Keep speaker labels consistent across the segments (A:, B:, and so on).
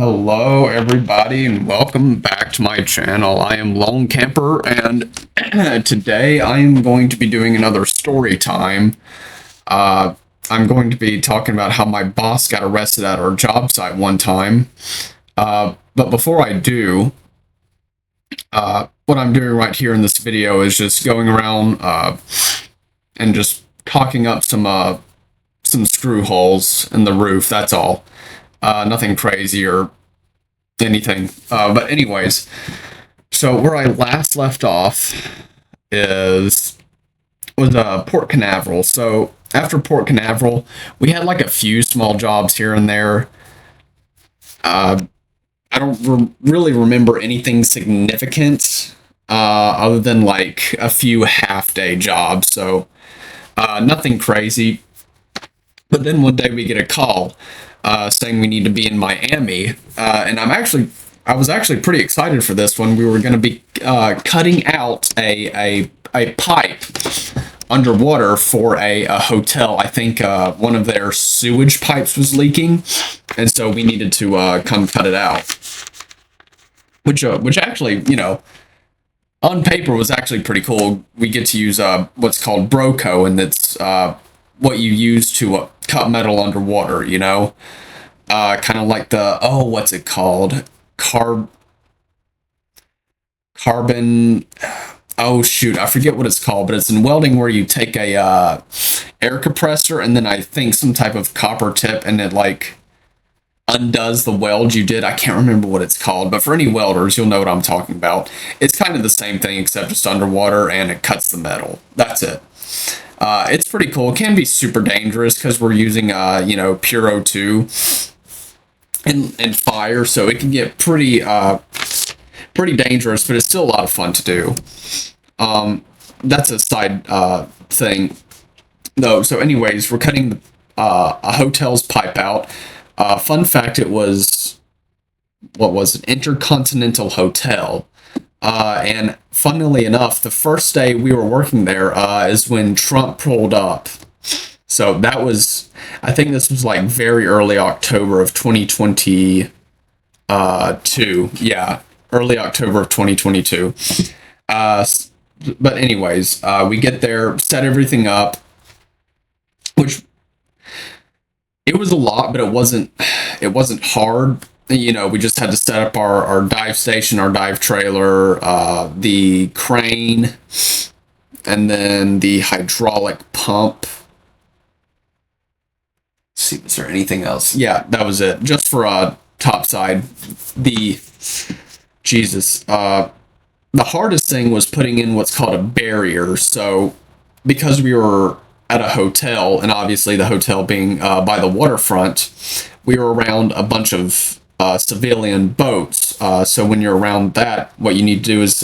A: Hello, everybody, and welcome back to my channel. I am Lone Camper, and today I am going to be doing another story time. I'm going to be talking about how my boss got arrested at our job site one time. But before I do, what I'm doing right here in this video is just going around and just caulking up some screw holes in the roof. That's all. Nothing crazy or anything. But anyways, so where I last left off was Port Canaveral. So after Port Canaveral, we had like a few small jobs here and there. I don't really remember anything significant other than like a few half-day jobs. So nothing crazy. But then one day we get a call saying we need to be in Miami, and I was actually pretty excited for this one. We were going to be cutting out a pipe underwater for a hotel. I think one of their sewage pipes was leaking, and so we needed to come cut it out. Which actually, on paper was actually pretty cool. We get to use what's called Broco, and that's what you use to cut metal underwater, kind of like what's it called? Carbon. Oh shoot, I forget what it's called, but it's in welding where you take a air compressor and then I think some type of copper tip and it like undoes the weld you did. I can't remember what it's called, but for any welders, you'll know what I'm talking about. It's kind of the same thing except just underwater and it cuts the metal. That's it. It's pretty cool. It can be super dangerous because we're using, pure O2 and fire, so it can get pretty dangerous, but it's still a lot of fun to do. That's a side thing, though. So, anyways, we're cutting a hotel's pipe out. Fun fact: it was an Intercontinental Hotel. And funnily enough, the first day we were working there is when Trump pulled up. So I think this was like very early October of 2022. Yeah, early October of 2022. But anyways, we get there, set everything up, which it was a lot, but it wasn't hard. We just had to set up our dive station, our dive trailer, the crane, and then the hydraulic pump. Let's see, was there anything else? Yeah, that was it. Just for topside. The hardest thing was putting in what's called a barrier. So because we were at a hotel, and obviously the hotel being by the waterfront, we were around a bunch of civilian boats. So when you're around that, what you need to do is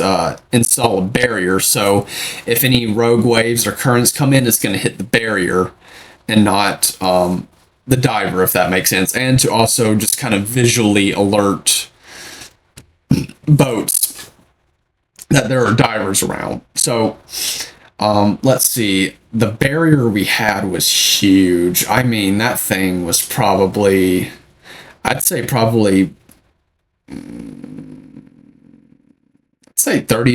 A: install a barrier. So if any rogue waves or currents come in, it's going to hit the barrier and not the diver, if that makes sense. And to also just kind of visually alert boats that there are divers around. So let's see. The barrier we had was huge. I mean, that thing was probably... I'd say 30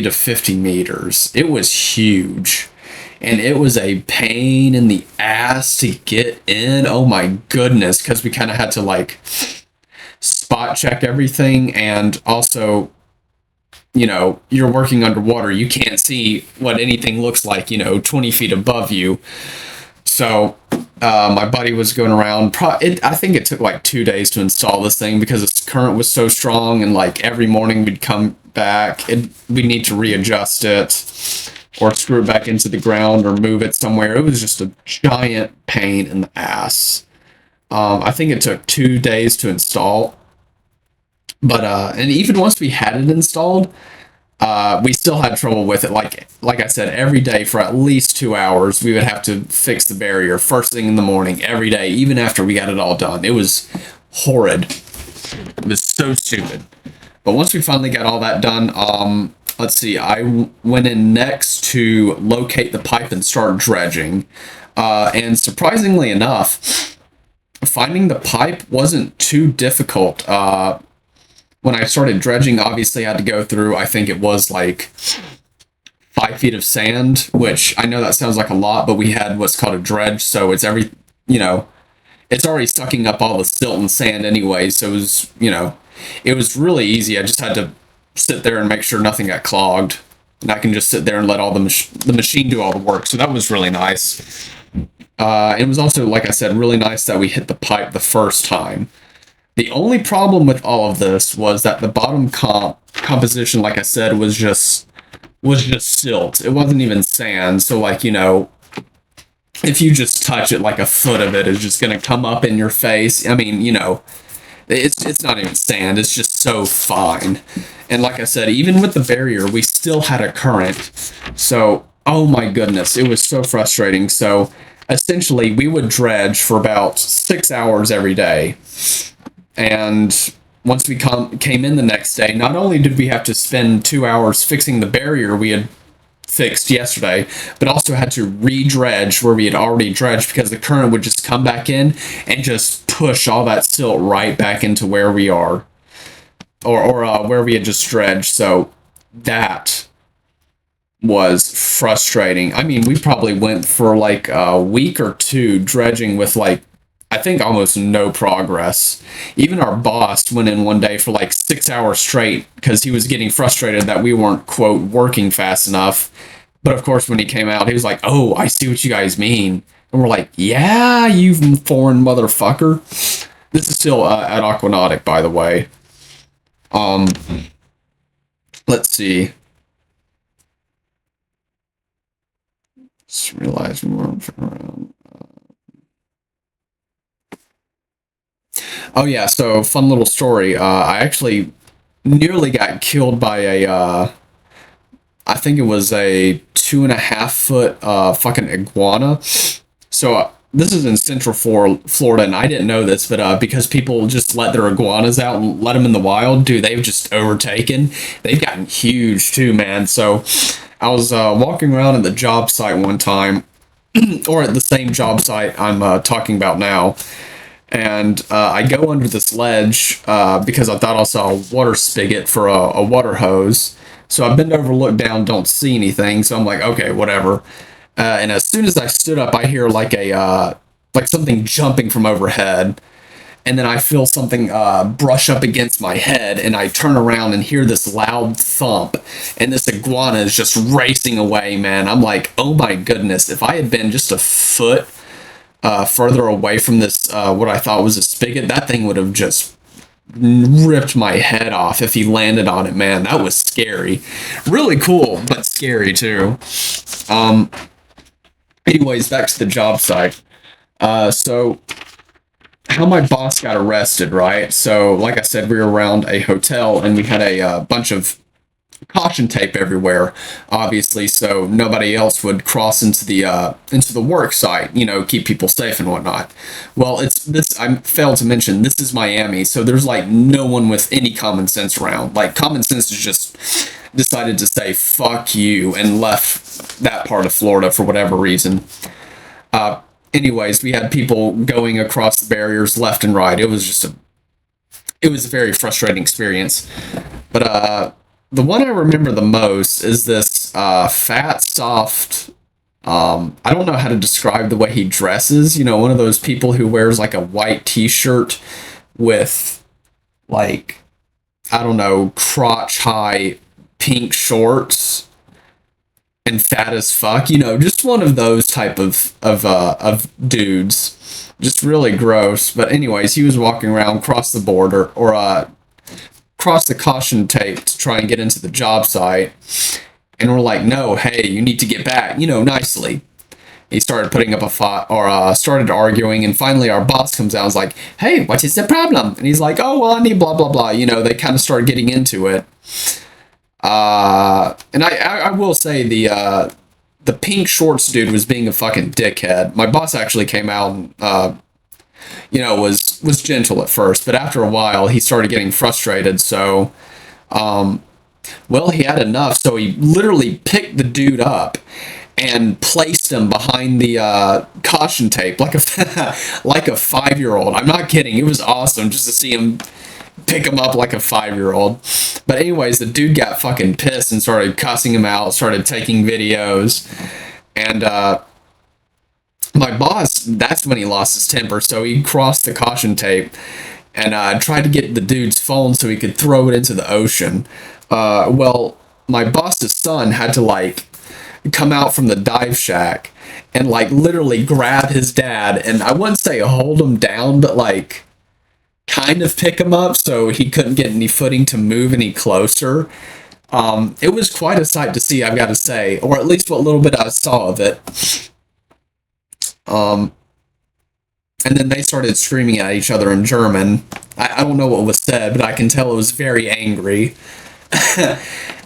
A: to 50 meters. It was huge. And it was a pain in the ass to get in. Oh my goodness. Because we kind of had to like spot check everything. And also, you're working underwater. You can't see what anything looks like, 20 feet above you. So my buddy was going around. I think it took like 2 days to install this thing because its current was so strong, and like every morning we'd come back and we'd need to readjust it or screw it back into the ground or move it somewhere. It was just a giant pain in the ass. I think it took 2 days to install, but and even once we had it installed, we still had trouble with it. Like I said, every day for at least 2 hours, we would have to fix the barrier first thing in the morning, every day, even after we got it all done. It was horrid. It was so stupid. But once we finally got all that done, let's see, I went in next to locate the pipe and start dredging. And surprisingly enough, finding the pipe wasn't too difficult. when I started dredging, obviously I had to go through, I think it was like 5 feet of sand, which I know that sounds like a lot, but we had what's called a dredge, so it's you know, it's already sucking up all the silt and sand anyway, so it was really easy. I just had to sit there and make sure nothing got clogged, and I can just sit there and let all the machine do all the work, so that was really nice. It was also, like I said, really nice that we hit the pipe the first time. The only problem with all of this was that the bottom composition, like I said, was just silt. It wasn't even sand. So like, if you just touch it, like a foot of it is just gonna come up in your face. I mean, it's not even sand. It's just so fine. And like I said, even with the barrier, we still had a current. So, oh my goodness, it was so frustrating. So essentially, we would dredge for about 6 hours every day. And once we came in the next day, not only did we have to spend 2 hours fixing the barrier we had fixed yesterday, but also had to re-dredge where we had already dredged because the current would just come back in and just push all that silt right back into where we are, or where we had just dredged. So that was frustrating. I mean, we probably went for like a week or two dredging with like, I think almost no progress. Even our boss went in one day for like 6 hours straight because he was getting frustrated that we weren't, quote, working fast enough. But of course, when he came out, he was like, "Oh, I see what you guys mean." And we're like, "Yeah, you foreign motherfucker." This is still at Aquanautik, by the way. Um, let's see. Just realized we weren't around. Oh yeah, so fun little story. I actually nearly got killed by I think it was a 2.5 foot fucking iguana. So this is in Central Florida, and I didn't know this, but because people just let their iguanas out and let them in the wild, dude, they've just overtaken. They've gotten huge too, man. So I was walking around at the job site one time, or at the same job site I'm talking about now. And I go under this ledge because I thought I saw a water spigot for a water hose. So I bend over, look down, don't see anything. So I'm like, okay, whatever. And as soon as I stood up, I hear like like something jumping from overhead. And then I feel something brush up against my head, and I turn around and hear this loud thump. And this iguana is just racing away, man. I'm like, oh my goodness, if I had been just a foot further away from this, what I thought was a spigot, that thing would have just ripped my head off if he landed on it, man. That was scary. Really cool, but scary too. Anyways, back to the job site. So how my boss got arrested, right? So, like I said, we were around a hotel and we had a bunch of caution tape everywhere, obviously, so nobody else would cross into the work site, keep people safe and whatnot. Well, it's this. I failed to mention this is Miami, so there's like no one with any common sense around. Like common sense is just decided to say fuck you and left that part of Florida for whatever reason. Anyways, we had people going across the barriers left and right. It was a very frustrating experience. But the one I remember the most is this fat, soft. I don't know how to describe the way he dresses. One of those people who wears like a white T-shirt with like, I don't know, crotch high pink shorts and fat as fuck. Just one of those type of dudes. Just really gross. But anyways, he was walking around across the border or cross the caution tape to try and get into the job site, and we're like, no, hey, you need to get back, nicely. He started putting up a fight, or started arguing, and finally our boss comes out and is like, hey, what is the problem? And he's like, oh, well, I need blah blah blah. They kind of started getting into it. And I will say the pink shorts dude was being a fucking dickhead. My boss actually came out and was gentle at first, but after a while he started getting frustrated. So, well, he had enough. So he literally picked the dude up and placed him behind the caution tape like a like a 5-year-old. I'm not kidding. It was awesome just to see him, pick him up like a 5-year-old. But anyways, the dude got fucking pissed and started cussing him out, started taking videos. And my boss, that's when he lost his temper. So he crossed the caution tape and tried to get the dude's phone so he could throw it into the ocean. Well, my boss's son had to like come out from the dive shack and like literally grab his dad, and I wouldn't say hold him down, but like kind of pick him up so he couldn't get any footing to move any closer. It was quite a sight to see, I've got to say, or at least what little bit I saw of it. And then they started screaming at each other in German. I don't know what was said, but I can tell it was very angry.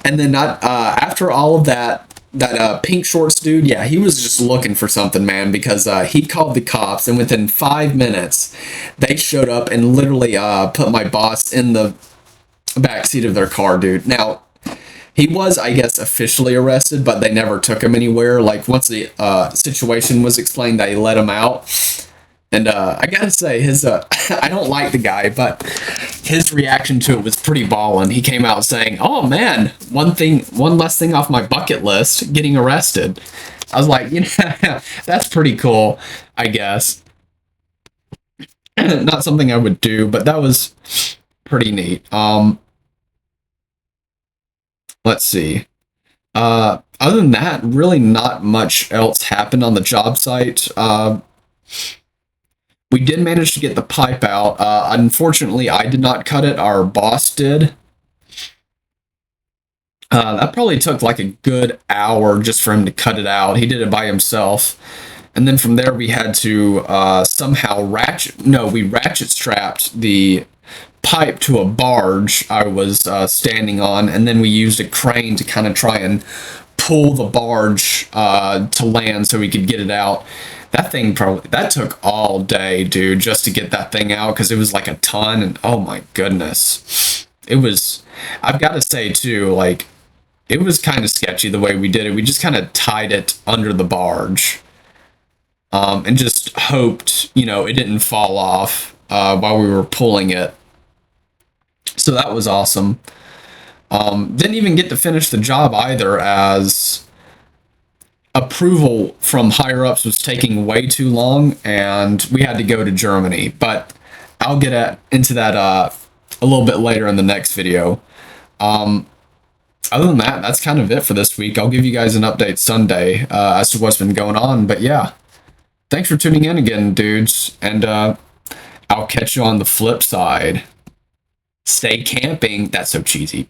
A: And then after all of that pink shorts dude, yeah, he was just looking for something, man, because he called the cops, and within 5 minutes, they showed up and literally put my boss in the backseat of their car, dude. Now, he was, I guess, officially arrested, but they never took him anywhere. Like, once the situation was explained, they let him out. And I gotta say, his I don't like the guy, but his reaction to it was pretty ballin'. He came out saying, "Oh man, one less thing off my bucket list, getting arrested." I was like, you know, that's pretty cool, I guess. Not something I would do, but that was pretty neat. Let's see. Other than that, really not much else happened on the job site. We did manage to get the pipe out. Unfortunately, I did not cut it. Our boss did. That probably took like a good hour just for him to cut it out. He did it by himself. And then from there, we had to somehow we ratchet strapped the pipe to a barge I was standing on. And then we used a crane to kind of try and pull the barge to land so we could get it out. That took all day, dude, just to get that thing out, because it was like a ton, and oh my goodness. I've got to say too, like, it was kind of sketchy the way we did it. We just kind of tied it under the barge, and just hoped, it didn't fall off while we were pulling it. So that was awesome. Didn't even get to finish the job either, as approval from higher ups was taking way too long, and we had to go to Germany. But I'll get into that a little bit later in the next video. Other than that, that's kind of it for this week. I'll give you guys an update Sunday as to what's been going on. But yeah, thanks for tuning in again, dudes, and I'll catch you on the flip side. Stay camping. That's so cheesy.